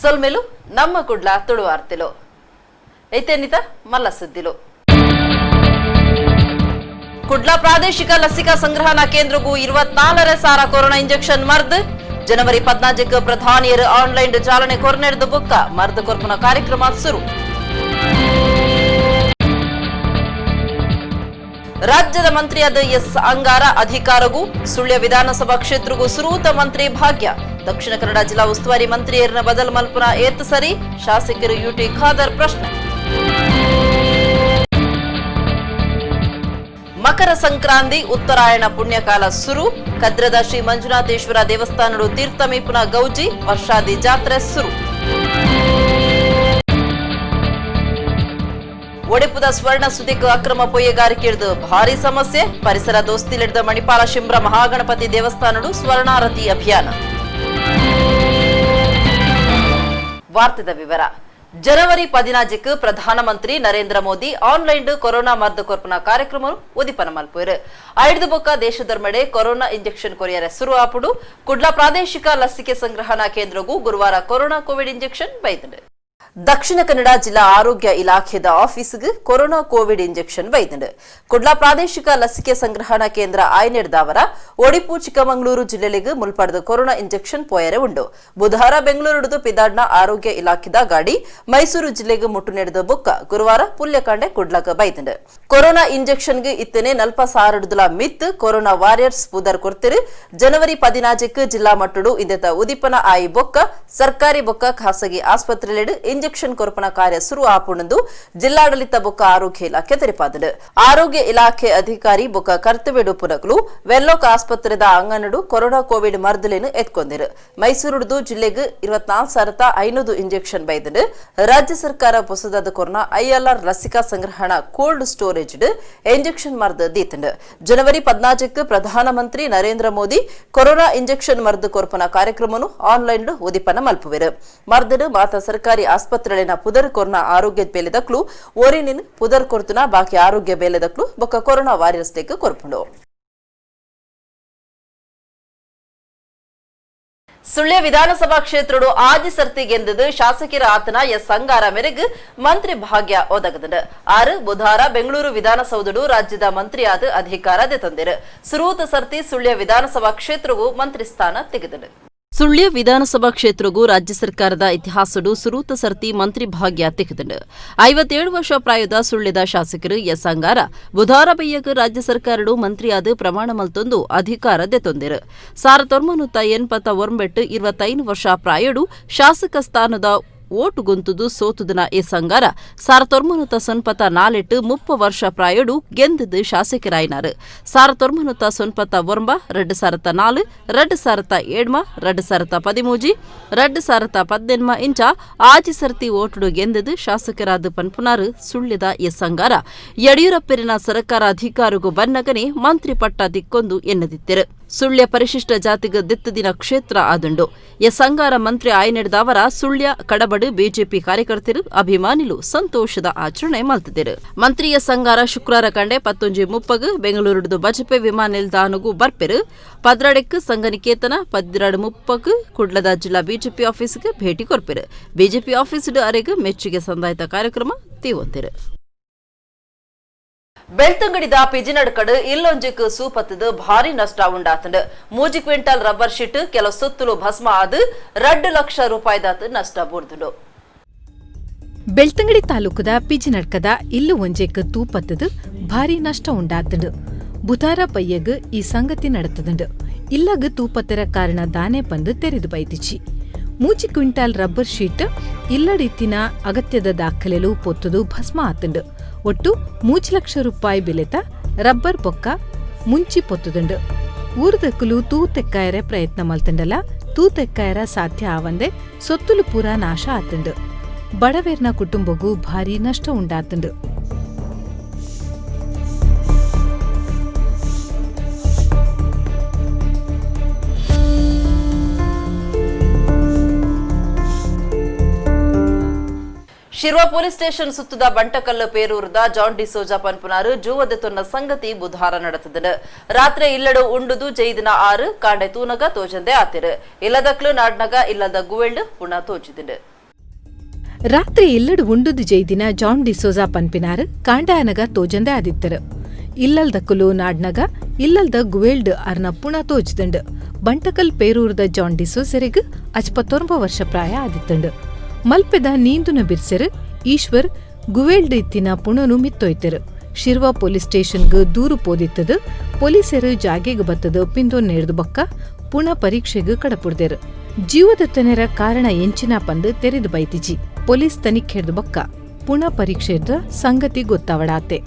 ಸೊಲ್ಮೆಲು ನಮ್ಮ ಕುಡ್ಲ ತುಳುವಾರ್ತಿಲು ಐತೆನಿತ ಮಲ್ಲ ಸುದ್ದಿಲು ಕುಡ್ಲ ಪ್ರಾದೇಶಿಕ ಲಸಿಕಾ ಸಂಗ್ರಹಣಾ ಕೇಂದ್ರಗೂ 24,000 ಕೊರೋನಾ ಇಂಜೆಕ್ಷನ್ ಮರ್ದ್ ಜನವರಿ 14 ಪ್ರಧಾನಿಯರು ಆನ್ಲೈನ್ ಚಾಲನೆ ಕೊರ್ನೆಡ್ದು ಬುಕ್ಕ ಮರ್ದ್ ಕೊರ್ಪುನ ಕಾರ್ಯಕ್ರಮ ಶುರು ರಾಜ್ಯದ ಮಂತ್ರಿಯಾದ ಎಸ್ ಅಂಗಾರ ಅಧಿಕಾರಗೂ ಸುಳ್ಯ ವಿಧಾನಸಭಾ ಕ್ಷೇತ್ರಗೂ ಸುರೂತ ಮಂತ್ರಿ ಭಾಗ್ಯ ದಕ್ಷಿಣ ಕನ್ನಡ ಜಿಲ್ಲಾ ಉಸ್ತುವಾರಿ ಮಂತ್ರಿಯರನ್ನ ಬದಲು ಮಲ್ಪುನ ಏತ್ ಸರಿ ಶಾಸಕರು ಯುಟಿ ಖಾದರ್ ಪ್ರಶ್ನೆ ಮಕರ ಸಂಕ್ರಾಂತಿ ಉತ್ತರಾಯಣ ಪುಣ್ಯಕಾಲ ಸುರು ಕದ್ರದ ಶ್ರೀ ಮಂಜುನಾಥೇಶ್ವರ ದೇವಸ್ಥಾನಡು ತೀರ್ಥಮೀಪುನ ಗೌಜಿ ವರ್ಷಾದಿ ಜಾತ್ರೆ ಸುರು ಒಡಿಪುದ ಸ್ವರ್ಣ ಸುದಿಕ್ ಅಕ್ರಮ ಪೊಯ್ಯಗಾರಿಕೆ ಭಾರಿ ಸಮಸ್ಯೆ ಪರಿಸರ ದೋಸ್ತಿಲಿಡಿದ ಮಣಿಪಾಲ ಶಿಂಬ್ರ ಮಹಾಗಣಪತಿ ದೇವಸ್ಥಾನಡು ಸ್ವರ್ಣಾರತಿ ಅಭಿಯಾನ ವಾರ್ತೆದ ವಿವರ ಜನವರಿ 14 ಪ್ರಧಾನಮಂತ್ರಿ ನರೇಂದ್ರ ಮೋದಿ ಆನ್ಲೈನ್ ಕೊರೋನಾ ಮರ್ದ ಕೊರ್ಪುನ ಕಾರ್ಯಕ್ರಮ ಉದಿಪನ ಮಲ್ಪುರು ಐದು ಬೊಕ್ಕ ದೇಶದರ್ಮಡೆ ಕೊರೋನಾ ಇಂಜೆಕ್ಷನ್ ಕೊರಿಯರೆ ಶುರು ಆಪುಡು ಕುಡ್ಲ ಪ್ರಾದೇಶಿಕ ಲಸಿಕೆ ಸಂಗ್ರಹಣಾ ಕೇಂದ್ರಗೂ ಗುರುವಾರ corona Covid injection ಬೈದಂಡು Dakshina Kannada ಜಿಲ್ಲಾ ಆರೋಗ್ಯ ಇಲಾಖೆದ ಆಫೀಸ್ಗೆ ಕೊರೋನಾ ಕೋವಿಡ್ ಇಂಜೆಕ್ಷನ್ ಬೈದಂಡು ಕುಡ್ಲ ಪ್ರಾದೇಶಿಕ ಲಸಿಕೆ ಸಂಗ್ರಹಣಾ ಕೇಂದ್ರ ಆಯ್ನೆಡ್ದವರ ಒಡಿಪು ಚಿಕ್ಕಮಗಳೂರು ಜಿಲ್ಲೆಗೆ ಮುಲ್ಪಡೆದ ಕೊರೋನಾ ಇಂಜೆಕ್ಷನ್ ಪೋಯರೆ ಉಂಡು ಬುಧವಾರ ಬೆಂಗಳೂರು ಪಿದಾಡ್ನ ಆರೋಗ್ಯ ಇಲಾಖೆದ ಗಾಡಿ ಮೈಸೂರು ಜಿಲ್ಲೆಗೆ ಮುಟ್ಟು ನೆಡೆದ ಬುಕ್ಕ ಗುರುವಾರ ಪುಲ್ಯಕಾಂಡೆ ಕುಡ್ಲಕ ಬೈದಂಡು ಕೊರೋನಾ ಇಂಜೆಕ್ಷನ್ಗೆ ಇತ್ತನೆ 40,000 ಮಿತ್ ಕೊರೋನಾ ವಾರಿಯರ್ಸ್ ಪುದರ್ ಕೊರ್ತಿರು ಜನವರಿ 14 ಜಿಲ್ಲಾ ಮಟ್ಟಡು ಇಂದೆತ ಉದಿಪನ ಆಯಿ ಬೊಕ್ಕ ಸರ್ಕಾರಿ ಬೊಕ್ಕ ಖಾಸಗಿ ಆಸ್ಪತ್ರೆಲೆಡು ಇಂಜೆಕ್ಷನ್ ಕೊರಪನ ಕಾರ್ಯ ಶುರು ಆಪುಣಂದು ಜಿಲ್ಲಾಡಳಿತ ಬೊಕ್ಕ ಆರೋಗ್ಯ ಇಲಾಖೆ ತೆರೆಪಾದಡು ಆರೋಗ್ಯ ಇಲಾಖೆ ಅಧಿಕಾರಿ ಬೊಕ್ಕ ಕರ್ತವ್ಯ ಪುನಕಲು ವೆಲ್ಲೋಕ್ ಆಸ್ಪತ್ರೆದ ಅಂಗನಡು ಕೊರೋನಾ ಕೋವಿಡ್ ಮರ್ದಲೇನು ಎತ್ಕೊಂದಿರು ಮೈಸೂರುಡು ಜಿಲ್ಲೆಗೆ 24,500 ಇಂಜೆಕ್ಷನ್ ಬೈದಂಡು ರಾಜ್ಯ ಸರ್ಕಾರ ಹೊಸದಾದ ಕೊರೋನಾ ಐಎಲ್ಆರ್ ಲಸಿಕಾ ಸಂಗ್ರಹಣಾ ಕೋಲ್ಡ್ ಸ್ಟೋರೇಜ್ ಇಂಜೆಕ್ಷನ್ ಮರ್ದ ದೀತಂಡು ಜನವರಿ 14 ಪ್ರಧಾನಮಂತ್ರಿ ನರೇಂದ್ರ ಮೋದಿ ಕೊರೋನಾ ಇಂಜೆಕ್ಷನ್ ಮರ್ದ ಕೊರಪನ ಕಾರ್ಯಕ್ರಮನು ಆನ್ಲೈನ್ ಉದಿಪನ ಮಲ್ಪುವೆರು ಮರ್ದಡು ಮಾತ ಸರ್ಕಾರಿ ಆಸ್ಪತ್ರೆಲಿನ ಪುದರ್ ಕೊರೋನಾ ಆರೋಗ್ಯ ಬೇಲೆದಕ್ಲು ಓರಿನಿನ್ ಪುದರ್ ಕೊರ್ತುನ ಬಾಕಿ ಆರೋಗ್ಯ ಬೇಲೆದಕ್ಲು ಬೊಕ್ಕ ಕೊರೋನಾ ವಾರಿಯರ್ಸ್ ಲೇಕ್ ಕೊರ್ಪುಂಡು ಸುಳ್ಯ ವಿಧಾನಸಭಾ ಕ್ಷೇತ್ರಡು ಆದಿ ಸರ್ತಿ ಗೆಂದದು ಶಾಸಕರ ಆತನ ಎಸ್ ಅಂಗಾರ ಮೇರೆಗೆ ಮಂತ್ರಿ ಭಾಗ್ಯ ಒದಗದಂಡು ಆರು ಬುಧವಾರ ಬೆಂಗಳೂರು ವಿಧಾನಸೌಧಡು ರಾಜ್ಯದ ಮಂತ್ರಿಯಾದ ಅಧಿಕಾರ ತಂದಿರು ಸುರೂತ ಸರ್ತಿ ಸುಳ್ಯ ವಿಧಾನಸಭಾ ಕ್ಷೇತ್ರಗೂ ಮಂತ್ರಿ ಸ್ಥಾನ ತೆಗೆದರು ಸುಳ್ಯ ವಿಧಾನಸಭಾ ಕ್ಷೇತ್ರಗೂ ರಾಜ್ಯ ಸರ್ಕಾರದ ಇತಿಹಾಸಡು ಸುರೂತ ಸರ್ತಿ ಮಂತ್ರಿ ಭಾಗ್ಯ ತೆಗೆದಂಡು 57 ವರ್ಷ ಪ್ರಾಯದ ಸುಳ್ಯದ ಶಾಸಕರು ಎಸ್ ಅಂಗಾರ ಬುಧವಾರ ಬಯ್ಯಗ ರಾಜ್ಯ ಸರ್ಕಾರಡು ಮಂತ್ರಿಯಾದ ಪ್ರಮಾಣ ಮಲ್ತೊಂದು ಅಧಿಕಾರ ದೆತೊಂದಿರು 1989 25 ವರ್ಷ ಪ್ರಾಯಡು ಶಾಸಕ ಸ್ಥಾನದ ಓಟು ಗೊಂತುದು ಸೋತುದನ ಎಸ್ ಅಂಗಾರ 1994 30 ವರ್ಷ ಪ್ರಾಯಡು ಗೆಂದದು ಶಾಸಕರಾಯಿನಾರು 1994 2004 2007 2013 2018 ಇಂಚ ಆಜಿ ಸರ್ತಿ ಓಟುಡು ಗೆಂದದು ಶಾಸಕರಾದ ಪನ್ಪುನಾರು ಸುಳ್ಯದ ಎಸ್ ಅಂಗಾರ ಯಡಿಯೂರಪ್ಪರಿನ ಸರ್ಕಾರ ಅಧಿಕಾರಗೂ ಬನ್ನಗನೆ ಮಂತ್ರಿ ಪಟ್ಟ ದಿಕ್ಕೊಂದು ಎನ್ನದಿತ್ತಿರು ಸುಳ್ಯ ಪರಿಶಿಷ್ಟ ಜಾತಿಗೆ ದಿತ್ತದಿನ ಕ್ಷೇತ್ರ ಆದುಂಡು ಎಸ್ ಅಂಗಾರ ಮಂತ್ರಿ ಆಯ್ನೆಡ್ದವರ ಸುಳ್ಯ ಕಡಬಡು ಬಿಜೆಪಿ ಕಾರ್ಯಕರ್ತರು ಅಭಿಮಾನಿಲು ಸಂತೋಷದ ಆಚರಣೆ ಮಲ್ತಿದ್ದರು ಮಂತ್ರಿ ಎಸ್ ಅಂಗಾರ ಶುಕ್ರವಾರ ಕಂಡೆ 11:30 ಬೆಂಗಳೂರುಡು ಬಜಪೆ ವಿಮಾನ ನಿಲ್ದಾಣಗೂ ಬರ್ಪೆರು ಪದ್ರಾಡೆಕ್ ಸಂಘನಿಕೇತನ 12:30 ಕುಡ್ಲದ ಜಿಲ್ಲಾ ಬಿಜೆಪಿ ಆಫೀಸ್ಗೆ ಭೇಟಿ ಕೊರ್ಪೆರು ಬಿಜೆಪಿ ಆಫೀಸ್ ಅರೆಗೆ ಮೆಚ್ಚುಗೆ ಸಂದಾಯಿತ ಕಾರ್ಯಕ್ರಮ ತೀವಂತಿರು ಬೆಳ್ತಂಗಡಿದ ಪಿಜಿನಡ್ಕಡು ಇಲ್ಲೊಂಜಿಕ್ ಸೂಪತ್ತದು ಭಾರಿ ನಷ್ಟ ಉಂಡಾತಂಡು 3 ಕ್ವಿಂಟಲ್ ರಬ್ಬರ್ ಶೀಟ್ ಕೆಲ ಸುತ್ತಲು ಭಸ್ಮ ಆದು 2 ಲಕ್ಷ ರೂಪಾಯಿದಾತ ನಷ್ಟ ಬೂರ್ದುಂಡು ಬೆಳ್ತಂಗಡಿ ತಾಲೂಕದ ಪಿಜಿನಡ್ಕದ ಇಲ್ಲು ಒಂಜೆಕ್ ತೂಪತ್ತದು ಭಾರಿ ನಷ್ಟ ಉಂಡಾತಂಡು ಬುಧಾರ ಪಯ್ಯಗ್ ಈ ಸಂಗತಿ ನಡತದುಂಡು ಇಲ್ಲಗ್ ತೂಪತ್ತರ ಕಾರಣ ದಾನೆ ಬಂದು ತೆರೆದು ಬೈದಿಚ್ಚಿ 3 ಕ್ವಿಂಟಾಲ್ ರಬ್ಬರ್ ಶೀಟ್ ಇಲ್ಲಡಿತ್ತಿನ ಅಗತ್ಯದ ದಾಖಲೆಲು ಪೊತ್ತದು ಭಸ್ಮ ಆತಂಡು ಒಟ್ಟು 3 ಲಕ್ಷ ರೂಪಾಯಿ ಬೆಲೆತ ರಬ್ಬರ್ ಬೊಕ್ಕ ಮುಂಚಿ ಪೊತ್ತುದುಂಡು ಊರ್ದಕ್ಕಲು ತೂತೆಕ್ಕಾಯರ ಪ್ರಯತ್ನ ಮಲ್ತಂಡಲ ತೂತೆಕ್ಕಾಯರ ಸಾಧ್ಯ ಆವಂದೆ ಸೊತ್ತುಲು ಪೂರ ನಾಶ ಆತಂಡು ಬಡವೇರ್ನ ಕುಟುಂಬಗೂ ಭಾರಿ ನಷ್ಟ ಉಂಡಾತಂಡು ಶಿರ್ವ ಪೊಲೀಸ್ ಸ್ಟೇಷನ್ ಸುತ್ತದ ಬಂಟಕಲ್ಲು ಪೇರೂರದ ಜಾನ್ ಡಿಸೋಜಾ ಪನ್ಪುನಾರು ಜೂವದೆತ್ತೊನ್ನ ಸಂಗತಿ ಬುಧವಾರ ನಡೆತದ ರಾತ್ರಿ ಇಲ್ಲಡು ಉಂಡುದು ಜೈದಿನ 6 ಕಾಂಡೆ ತೂನಗ ತೋಜಂದೆ ಆತಿರು ಇಲ್ಲದಕ್ಲು ನಾಡ್ನಗ ಇಲ್ಲದ ಗುವೆಂಡು ಪುನಃ ತೋಚಿದಿಡು ರಾತ್ರಿ ಇಲ್ಲಡು ಉಂಡುದು ಜೈದಿನ ಜಾನ್ ಡಿಸೋಜಾ ಪನ್ಪಿನಾರ್ ಕಾಂಡಾಯನಗ ತೋಜಂದೆ ಆದಿತ್ತರು. ಇಲ್ಲಲ್ದಕ್ಕಲು ನಾಡ್ನಗ ಇಲ್ಲಲ್ದ ಗುವೇಲ್ಡ್ ಅರ್ನ ಪುಣ ತೋಜ್ದಂಡು. ಬಂಟಕಲ್ ಪೇರೂರ್ದ ಜಾನ್ ಡಿಸೋಜೆರೆಗ್ 59 ವರ್ಷ ಪ್ರಾಯ ಆದಿತ್ತಂಡು. ಮಲ್ಪೆದ ನೀಂದುನ ಬಿರ್ಸೆರ್ ಈಶ್ವರ್ ಗುವೇಲ್ಡ್ ಇತ್ತಿನ ಪುಣನು ಮಿತ್ತೊಯ್ತೆರು. ಶಿರ್ವಾ ಪೊಲೀಸ್ ಸ್ಟೇಷನ್ಗ್ ದೂರು ಪೋದಿತ್ತದು. ಪೊಲೀಸರು ಜಾಗೆಗ್ ಬತ್ತದು ಪಿಂದೋ ನೇರ್ದು ಬೊಕ್ಕ ಪುಣ ಪರೀಕ್ಷೆಗ್ ಕಡಪುಡ್ದೆರು. ಜೀವದತ್ತನೆರ ಕಾರಣ ಎಂಚಿನ ಪಂದು ತೆರೆದು ಬೈತಿಜಿ. ಪೊಲೀಸ್ ತನಿಖೆರ್ದು ಬೊಕ್ಕ ಪುಣ ಪರೀಕ್ಷೆರ್ದ ಸಂಗತಿ ಗೊತ್ತಾವಡಾತೆ.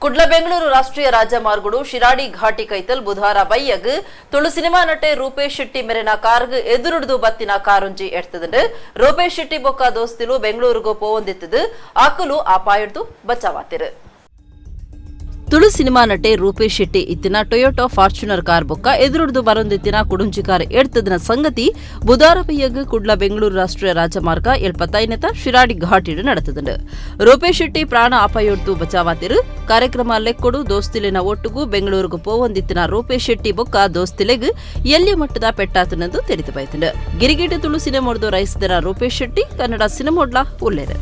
ಕುಡ್ಲ ಬೆಂಗಳೂರು ರಾಷ್ಟ್ರೀಯ ರಾಜಮಾರ್ಗಡು ಶಿರಾಡಿ ಘಾಟಿ ಕೈತಲ್ ಬುಧವಾರ ಬೈಯಗ್ ತುಳು ಸಿನಿಮಾ ನಟೆ ರೂಪೇಶ್ ಶೆಟ್ಟಿ ಮೆರೆನ ಕಾರ್ಗ್ ಎದುರುಡ್ದು ಬತ್ತಿನ ಕಾರುಂಜಿ ಎಡ್ತದಂಡು. ರೂಪೇಶ್ ಶೆಟ್ಟಿ ಬೊಕ್ಕ ದೋಸ್ತಿಲು ಬೆಂಗಳೂರಿಗೂ ಪೋವೊಂದಿತ್ತದು. ಆಕಲು ಆಪಾಯಡ್ದು ಬಚಾವಾತಿರು. ತುಳು ಸಿನಿಮಾ ನಟೆ ರೂಪೇಶ್ ಶೆಟ್ಟಿ ಇತ್ತಿನ ಟೊಯೋಟಾ ಫಾರ್ಚುನರ್ ಕಾರ್ ಬೊಕ್ಕ ಎದುರುಡ್ದು ಬರೊಂದಿತ್ತಿನ ಕುಡುಂಚಿ ಕಾರ್ ಎಡ್ತದಿನ ಸಂಗತಿ ಬುಧವಾರ ಬೈಯಗ್ ಕುಡ್ಲ ಬೆಂಗಳೂರು ರಾಷ್ಟ್ರೀಯ ರಾಜಮಾರ್ಗ 75 ಶಿರಾಡಿ ಘಾಟಿಡ್ ನಡೆತದಂಡು. ರೂಪೇಶ್ ಶೆಟ್ಟಿ ಪ್ರಾಣ ಅಪಾಯೊಡ್ದು ಬಚಾವಾತಿರು. ಕಾರ್ಯಕ್ರಮ ಲೆಕ್ಕೊಡು ದೋಸ್ತಿಲಿನ ಒಟ್ಟುಗೂ ಬೆಂಗಳೂರಿಗೂ ಪೋವೊಂದಿತ್ತಿನ ರೂಪೇಶ್ ಶೆಟ್ಟಿ ಬೊಕ್ಕ ದೋಸ್ತಿಲೆಗ್ ಎಲ್ಲಿ ಮಟ್ಟದ ಪೆಟ್ಟಾತನೆಂದು ತಿಳಿದು ಬೈತಂಡು. ಗಿರಿಗೇಟು ತುಳು ಸಿನಿಮೋಡ್ದು ರೈಸಿದನ ರೂಪೇಶ್ ಶೆಟ್ಟಿ ಕನ್ನಡ ಸಿನಿಮೋಡ್ಲ ಉಲ್ಲೇರು.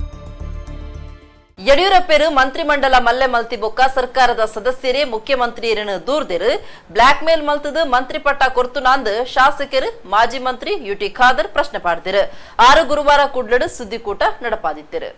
ಯಡಿಯೂರಪ್ಪರು ಮಂತ್ರಿಮಂಡಲ ಮಲ್ಲೆ ಮಲ್ತಿ ಬೊಕ್ಕ ಸರ್ಕಾರದ ಸದಸ್ಯರೇ ಮುಖ್ಯಮಂತ್ರಿಯರನ್ನು ದೂರ್ದಿರು. ಬ್ಲಾಕ್ ಮೇಲ್ ಮಲ್ತದು ಮಂತ್ರಿ ಪಟ್ಟ ಕೊರ್ತುನಾಂದ್ ಶಾಸಕರು ಮಾಜಿ ಮಂತ್ರಿ ಯುಟಿ ಖಾದರ್ ಪ್ರಶ್ನೆ ಪಾಡ್ತಿರು. 6 ಗುರುವಾರ ಕುಡ್ಲಡು ಸುದ್ದಿಕೂಟ ನಡಪಾದಿತ್ತಿರು.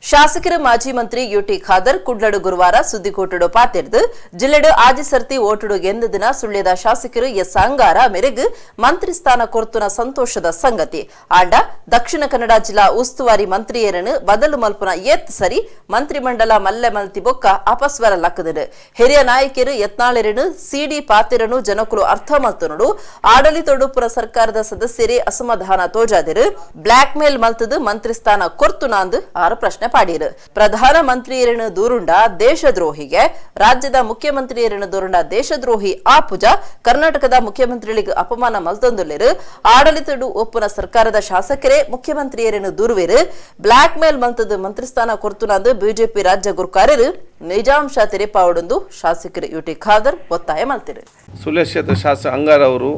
ಶಾಸಕರು ಮಾಜಿ ಮಂತ್ರಿ ಯುಟಿ ಖಾದರ್ ಕುಡ್ಲಡು ಗುರುವಾರ ಸುದ್ದಿಕೂಟಡು ಪಾತಿರ್ದು. ಜಿಲ್ಲೆಡು ಆಜಿ ಸರ್ತಿ ಓಟುಡು ಗೆಂದ ದಿನ ಸುಳ್ಯದ ಶಾಸಕರು ಎಸ್ ಅಂಗಾರ ಮೆರೆಗ್ ಮಂತ್ರಿ ಸ್ಥಾನ ಕೊರ್ತುನ ಸಂತೋಷದ ಸಂಗತಿ. ಆಂಡ ದಕ್ಷಿಣ ಕನ್ನಡ ಜಿಲ್ಲಾ ಉಸ್ತುವಾರಿ ಮಂತ್ರಿಯರನ್ನು ಬದಲು ಮಲ್ಪುನ ಎತ್ ಸರಿ ಮಂತ್ರಿಮಂಡಲ ಮಲ್ಲೆ ಮಲ್ತಿ ಬೊಕ್ಕ ಅಪಸ್ವರ ಲಕ್ಕದಡು. ಹಿರಿಯ ನಾಯಕರು ಯತ್ನಾಳೆರನು ಸಿಡಿ ಪಾತಿರನು ಜನಕುಲು ಅರ್ಥ ಮಲ್ತುನುಡು. ಆಡಳಿತೊಡುಪುರ ಸರ್ಕಾರದ ಸದಸ್ಯರೇ ಅಸಮಾಧಾನ ತೋಜಾದಿರು. ಬ್ಲಾಕ್ ಮೇಲ್ ಮಲ್ತದು ಮಂತ್ರಿ ಸ್ಥಾನ ಕೊರ್ತುನಾಂದ್ 6 ಪ್ರಶ್ನೆ ಪಾಡಿರು. ಪ್ರಧಾನ ಮಂತ್ರಿಯರನ್ನು ದೂರುಂಡ ದೇಶದ್ರೋಹಿಗೆ ರಾಜ್ಯದ ಮುಖ್ಯಮಂತ್ರಿಯರನ್ನು ದೂರುಂಡ ದೇಶದ್ರೋಹಿ ಆ ಪೂಜಾ ಕರ್ನಾಟಕದ ಮುಖ್ಯಮಂತ್ರಿಗಳಿಗೆ ಅಪಮಾನ ಮಲ್ತೊಂದುಲ್ಲೆರು. ಆಡಳಿತಡು ಒಪ್ಪುನ ಸರ್ಕಾರದ ಶಾಸಕರೇ ಮುಖ್ಯಮಂತ್ರಿಯರನ್ನು ದೂರುವೆರು. ಬ್ಲಾಕ್ ಮೇಲ್ ಮಲ್ತದು ಮಂತ್ರಿ ಸ್ಥಾನ ಕೊರ್ತುನಾಂದು ಬಿಜೆಪಿ ರಾಜ್ಯ ಗುರುಕಾರರು ನಿಜಾಂಶ ತೆರೆಪಾವಡೊಂದು ಶಾಸಕರು ಯುಟಿ ಖಾದರ್ ಒತ್ತಾಯ ಮಲ್ತಿರು. ಸುಳ್ಯ ಕ್ಷೇತ್ರ ಶಾಸಕ ಅಂಗಾರ ಅವರು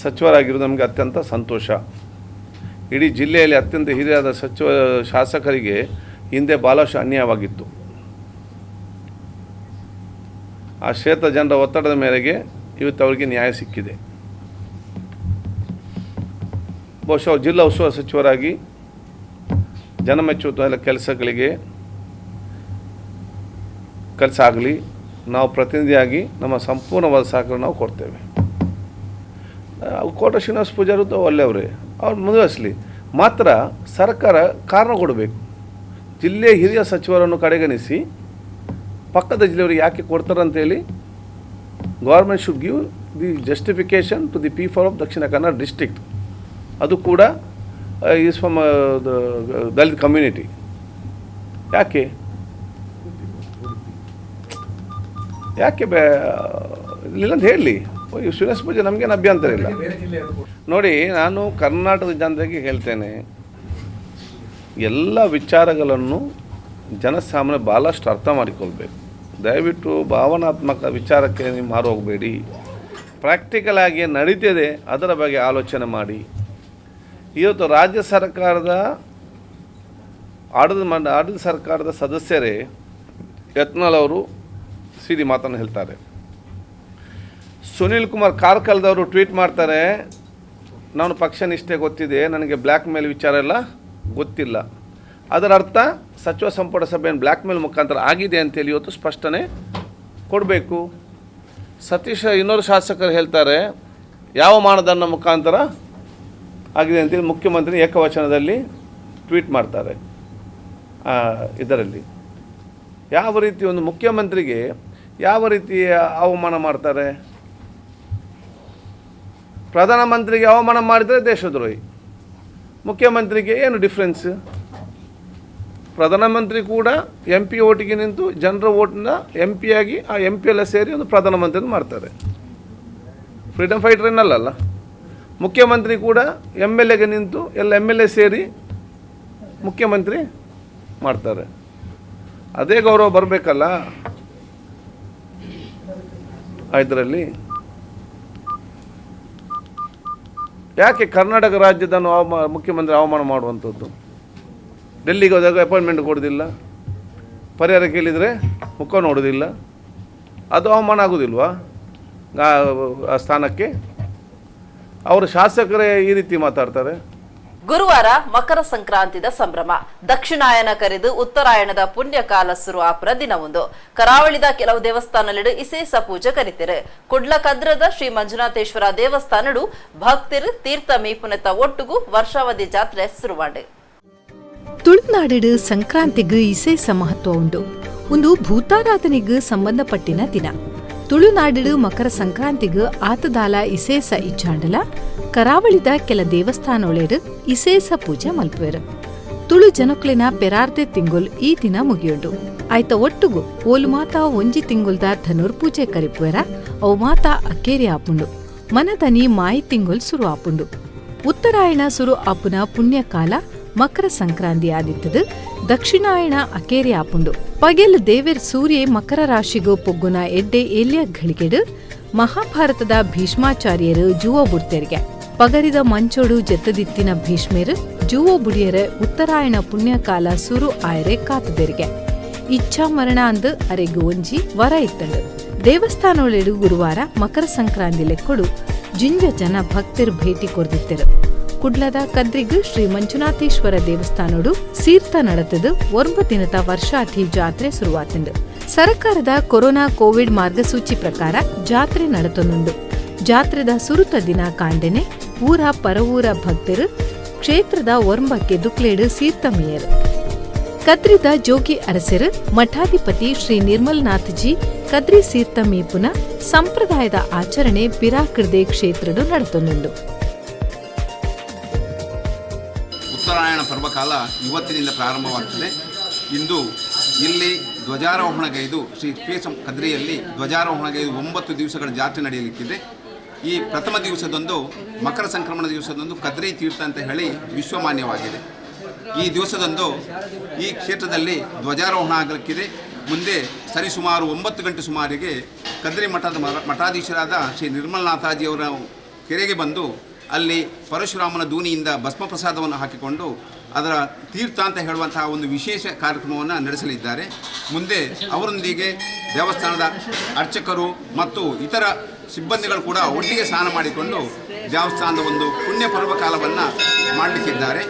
ಸಚಿವರಾಗಿರುವುದು ನಮಗೆ ಅತ್ಯಂತ ಸಂತೋಷ. ಇಡೀ ಜಿಲ್ಲೆಯಲ್ಲಿ ಅತ್ಯಂತ ಹಿರಿಯಾದ ಶಾಸಕರಿಗೆ ಹಿಂದೆ ಭಾಳಷ್ಟು ಅನ್ಯಾಯವಾಗಿತ್ತು. ಆ ಕ್ಷೇತ್ರ ಜನರ ಒತ್ತಡದ ಮೇರೆಗೆ ಇವತ್ತು ಅವರಿಗೆ ನ್ಯಾಯ ಸಿಕ್ಕಿದೆ. ಬಹುಶಃ ಜಿಲ್ಲಾ ಉಸ್ತುವಾರಿ ಸಚಿವರಾಗಿ ಜನಮೆಚ್ಚುವ ಕೆಲಸಗಳಿಗೆ ಕೆಲಸ ಆಗಲಿ, ನಾವು ಪ್ರತಿನಿಧಿಯಾಗಿ ನಮ್ಮ ಸಂಪೂರ್ಣವಾದ ಸಹಕಾರ ನಾವು ಕೊಡ್ತೇವೆ. ಕೋಟ ಶ್ರೀನಿವಾಸ ಪೂಜಾರಿ ಒಳ್ಳೆಯವರೇ, ಅವ್ರು ಮುಂದುವರಿಸಲಿ. ಮಾತ್ರ ಸರ್ಕಾರ ಕಾರಣ ಕೊಡಬೇಕು. ಜಿಲ್ಲೆಯ ಹಿರಿಯ ಸಚಿವರನ್ನು ಕಡೆಗಣಿಸಿ ಪಕ್ಕದ ಜಿಲ್ಲೆಯವರು ಯಾಕೆ ಕೊಡ್ತಾರಂತೇಳಿ government should give the justification to the people of Dakshina Kannada district. ಅದು ಕೂಡ ಈಸ್ ಫ್ರಮ್ ದಲಿತ ಕಮ್ಯುನಿಟಿ. ಯಾಕೆ ಇಲ್ಲಂತ ಹೇಳಲಿ. ಶ್ರೀನಿವಾಸ ಪೂಜೆ ನಮಗೇನು ಅಭ್ಯಂತರ ಇಲ್ಲ. ನೋಡಿ, ನಾನು ಕರ್ನಾಟಕದ ಜನತೆಗೆ ಹೇಳ್ತೇನೆ, ಎಲ್ಲ ವಿಚಾರಗಳನ್ನು ಜನಸಾಮಾನ್ಯ ಭಾಳಷ್ಟು ಅರ್ಥ ಮಾಡಿಕೊಳ್ಬೇಕು. ದಯವಿಟ್ಟು ಭಾವನಾತ್ಮಕ ವಿಚಾರಕ್ಕೆ ನೀವು ಮಾರು ಹೋಗಬೇಡಿ. ಪ್ರಾಕ್ಟಿಕಲ್ ಆಗಿ ನಡೀತಿದೆ ಅದರ ಬಗ್ಗೆ ಆಲೋಚನೆ ಮಾಡಿ. ಇವತ್ತು ರಾಜ್ಯ ಸರ್ಕಾರದ ಆಡಳಿತ ಸರ್ಕಾರದ ಸದಸ್ಯರೇ ಯತ್ನಾಳ್ ಅವರು ಸಿಡಿ ಮಾತನ್ನು ಹೇಳ್ತಾರೆ. ಸುನೀಲ್ ಕುಮಾರ್ ಕಾರ್ಕಳದವರು ಟ್ವೀಟ್ ಮಾಡ್ತಾರೆ, ನಾನು ಪಕ್ಷ ನಿಷ್ಠೆ ಗೊತ್ತಿದೆ, ನನಗೆ ಬ್ಲ್ಯಾಕ್ ಮೇಲ್ ವಿಚಾರ ಎಲ್ಲ ಗೊತ್ತಿಲ್ಲ. ಅದರ ಅರ್ಥ ಸಚಿವ ಸಂಪುಟ ಸಭೆಯನ್ನು ಬ್ಲ್ಯಾಕ್ ಮೇಲ್ ಮುಖಾಂತರ ಆಗಿದೆ ಅಂತೇಳಿ ಇವತ್ತು ಸ್ಪಷ್ಟನೆ ಕೊಡಬೇಕು. ಸತೀಶ್ ಇನ್ನೊರು ಶಾಸಕರು ಹೇಳ್ತಾರೆ, ಯಾವ ಮಾನದಂಡ ಮುಖಾಂತರ ಆಗಿದೆ ಅಂತೇಳಿ ಮುಖ್ಯಮಂತ್ರಿ ಏಕವಚನದಲ್ಲಿ ಟ್ವೀಟ್ ಮಾಡ್ತಾರೆ. ಇದರಲ್ಲಿ ಯಾವ ರೀತಿ ಒಂದು ಮುಖ್ಯಮಂತ್ರಿಗೆ ಯಾವ ರೀತಿ ಅವಮಾನ ಮಾಡ್ತಾರೆ? ಪ್ರಧಾನಮಂತ್ರಿಗೆ ಅವಮಾನ ಮಾಡಿದರೆ ದೇಶದ್ರೋಹಿ, ಮುಖ್ಯಮಂತ್ರಿಗೆ ಏನು ಡಿಫ್ರೆನ್ಸ್? ಪ್ರಧಾನಮಂತ್ರಿ ಕೂಡ ಎಂ ಪಿ ಓಟಿಗೆ ನಿಂತು ಜನರ ಓಟನ್ನ ಎಂ ಪಿ ಆಗಿ ಆ ಎಂ ಪಿ ಎಲ್ಲ ಸೇರಿ ಒಂದು ಪ್ರಧಾನಮಂತ್ರಿನ ಮಾಡ್ತಾರೆ. ಫ್ರೀಡಮ್ ಫೈಟರ್ ಏನಲ್ಲ. ಮುಖ್ಯಮಂತ್ರಿ ಕೂಡ MLAಗೆ ನಿಂತು ಎಲ್ಲ MLA ಸೇರಿ ಮುಖ್ಯಮಂತ್ರಿ ಮಾಡ್ತಾರೆ. ಅದೇ ಗೌರವ ಬರಬೇಕಲ್ಲ ಇದರಲ್ಲಿ. ಯಾಕೆ ಕರ್ನಾಟಕ ರಾಜ್ಯದನ್ನು ಮುಖ್ಯಮಂತ್ರಿ ಅವಮಾನ ಮಾಡುವಂಥದ್ದು? ಡೆಲ್ಲಿಗೆ ಹೋದಾಗ ಅಪಾಯಿಂಟ್ಮೆಂಟ್ ಕೊಡೋದಿಲ್ಲ, ಪರಿಹಾರ ಕೇಳಿದರೆ ಮುಖ ನೋಡೋದಿಲ್ಲ, ಅದು ಅವಮಾನ ಆಗೋದಿಲ್ವಾ ಆ ಸ್ಥಾನಕ್ಕೆ? ಅವರು ಶಾಸಕರೇ ಈ ರೀತಿ ಮಾತಾಡ್ತಾರೆ. ಗುರುವಾರ ಮಕರ ಸಂಕ್ರಾಂತಿದ ಸಂಭ್ರಮ. ದಕ್ಷಿಣಾಯನ ಕರೆದು ಉತ್ತರಾಯಣದ ಪುಣ್ಯಕಾಲ ಶುರು ಆಪುರ ದಿನವೊಂದು. ಕರಾವಳಿದ ಕೆಲವು ದೇವಸ್ಥಾನಗಳು ವಿಶೇಷ ಪೂಜೆ ಕರಿತಿರು. ಕುಡ್ಲಕದ್ರದ ಶ್ರೀ ಮಂಜುನಾಥೇಶ್ವರ ದೇವಸ್ಥಾನಡು ಭಕ್ತರು ತೀರ್ಥ ಮೀಪುನತ ಒಟ್ಟುಗೂ ವರ್ಷಾವಧಿ ಜಾತ್ರೆ ಶುರುವಾಡು. ತುಳುನಾಡು ಸಂಕ್ರಾಂತಿಗೂ ವಿಶೇಷ ಮಹತ್ವ ಉಂಟು. ಒಂದು ಭೂತಾರಾಧನೆಗೂ ಸಂಬಂಧಪಟ್ಟಿನ ದಿನ. ತುಳುನಾಡು ಮಕರ ಸಂಕ್ರಾಂತಿಗೂ ಆತದಾಲ ವಿಶೇಷ ಇಚ್ಛಾಂಡಲ ಕರಾವಳಿದ ಕೆಲ ದೇವಸ್ಥಾನೊಳೆಡು ವಿಶೇಷ ಪೂಜೆ ಮಲ್ಪುವೆರು. ತುಳು ಜನಕ್ಲಿನ ಪೆರಾರ್ದೆ ತಿಂಗುಲ್ ಈ ದಿನ ಮುಗಿಯುಂಡು. ಆಯ್ತ ಒಟ್ಟುಗು ಓಲು ಮಾತ ಒಂಜಿ ತಿಂಗುಲ್ದ ಧನುರ್ ಪೂಜೆ ಕರಿಪುವೆರ ಅವು ಮಾತ ಅಕ್ಕೇರಿ ಆಪುಂಡು. ಮನದನಿ ಮಾಯಿ ತಿಂಗುಲ್ ಸುರು ಆಪುಂಡು. ಉತ್ತರಾಯಣ ಸುರು ಆಪುನ ಪುಣ್ಯಕಾಲ ಮಕರ ಸಂಕ್ರಾಂತಿ ಆದಿತ್ತದು. ದಕ್ಷಿಣಾಯಣ ಅಕೇರಿ ಆಪುಂಡು. ಪಗೆಲ್ ದೇವೆರ್ ಸೂರ್ಯ ಮಕರ ರಾಶಿಗೂ ಪೊಗ್ಗುನ ಎಡ್ಡೆ ಏಲ್ಯ ಘಳಿಗೆಡು ಮಹಾಭಾರತದ ಭೀಷ್ಮಾಚಾರ್ಯರು ಜೂವ ಬುಡ್ತೆರ್ಗೆ ಪಗರಿದ ಮಂಚೋಡು ಜೆತ್ತದಿತ್ತಿನ ಭೀಷ್ಮೇರು ಜೂವ ಬುಡಿಯರ ಉತ್ತರಾಯಣ ಪುಣ್ಯಕಾಲ ಸುರು ಆಯರೆ ಕಾತದೆರಿಗೆ ಇಚ್ಛಾ ಮರಣ ಅಂದು ಅರೆಗು ಒಂಜಿ ವರ ಇತ್ತಂಡು. ದೇವಸ್ಥಾನೊಳೆಡು ಗುರುವಾರ ಮಕರ ಸಂಕ್ರಾಂತಿ ಲೆಕ್ಕೊಡು ಜಿಂಜ ಜನ ಭಕ್ತರು ಭೇಟಿ ಕೊರ್ದಿತ್ತೆರು. ಕುಡ್ಲದ ಕದ್ರಿಗು ಶ್ರೀ ಮಂಜುನಾಥೇಶ್ವರ ದೇವಸ್ಥಾನೋಡು ಸೀರ್ಥ ನಡೆತದು 9 ದಿನದ ವರ್ಷಾಧಿ ಜಾತ್ರೆ ಶುರುವಾತುಂಡು. ಸರ್ಕಾರದ ಕೊರೋನಾ ಕೋವಿಡ್ ಮಾರ್ಗಸೂಚಿ ಪ್ರಕಾರ ಜಾತ್ರೆ ನಡೆತನುಂಡು. ಜಾತ್ರೆದ ಸುರುತ ದಿನ ಕಾಂಡೆನೆ ಊರ ಪರವೂರ ಭಕ್ತರು ಕ್ಷೇತ್ರದ ಒರ್ಂಬಕ್ಕೆ ದುಕ್ಲೇಡು ಸೀರ್ಥ ಮೇಯರು. ಕದ್ರಿದ ಜೋಗಿ ಅರಸರು ಮಠಾಧಿಪತಿ ಶ್ರೀ ನಿರ್ಮಲ್ನಾಥ್ಜಿ ಕದ್ರಿ ಸೀರ್ಥ ಮೀಪುನ ಸಂಪ್ರದಾಯದ ಆಚರಣೆ ಪಿರಾಕೃದೆ ಕ್ಷೇತ್ರಡು ನಡೆತನುಂಡು. ಉತ್ತರಾಯಣ ಪರ್ವಕಾಲ ಇವತ್ತಿನಿಂದ ಪ್ರಾರಂಭವಾಗ್ತದೆ. ಇಂದು ಇಲ್ಲಿ ಧ್ವಜಾರೋಹಣಗೈದು ಶ್ರೀ ಪೀಸಂ ಕದ್ರಿಯಲ್ಲಿ ಧ್ವಜಾರೋಹಣಗೈದು 9 ದಿವಸಗಳ ಜಾತ್ರೆ ನಡೆಯಲಿಕ್ಕಿದೆ. ಈ ಪ್ರಥಮ ದಿವಸದಂದು ಮಕರ ಸಂಕ್ರಮಣ ದಿವಸದಂದು ಕದ್ರಿ ತೀರ್ಥ ಅಂತ ಹೇಳಿ ವಿಶ್ವಮಾನ್ಯವಾಗಿದೆ. ಈ ದಿವಸದಂದು ಈ ಕ್ಷೇತ್ರದಲ್ಲಿ ಧ್ವಜಾರೋಹಣ ಆಗಲಿಕ್ಕಿದೆ. ಮುಂದೆ ಸರಿಸುಮಾರು 9 ಗಂಟೆ ಸುಮಾರಿಗೆ ಕದ್ರಿ ಮಠದ ಮಠಾಧೀಶರಾದ ಶ್ರೀ ನಿರ್ಮಲನಾಥಾಜಿಯವರ ಕೆರೆಗೆ ಬಂದು ಅಲ್ಲಿ ಪರಶುರಾಮನ ದೂನಿಯಿಂದ ಭಸ್ಮ ಪ್ರಸಾದವನ್ನು ಹಾಕಿಕೊಂಡು ಅದರ ತೀರ್ಥ ಅಂತ ಹೇಳುವಂತಹ ಒಂದು ವಿಶೇಷ ಕಾರ್ಯಕ್ರಮವನ್ನು ನಡೆಸಲಿದ್ದಾರೆ. ಮುಂದೆ ಅವರೊಂದಿಗೆ ದೇವಸ್ಥಾನದ ಅರ್ಚಕರು ಮತ್ತು ಇತರ ಸಿಬ್ಬಂದಿಗಳು ಕೂಡ ಒಟ್ಟಿಗೆ ಸ್ನಾನ ಮಾಡಿಕೊಂಡು ದೇವಸ್ಥಾನದ ಒಂದು ಪುಣ್ಯ ಪರ್ವಕಾಲವನ್ನು ಮಾಡಲಿಕ್ಕಿದ್ದಾರೆ.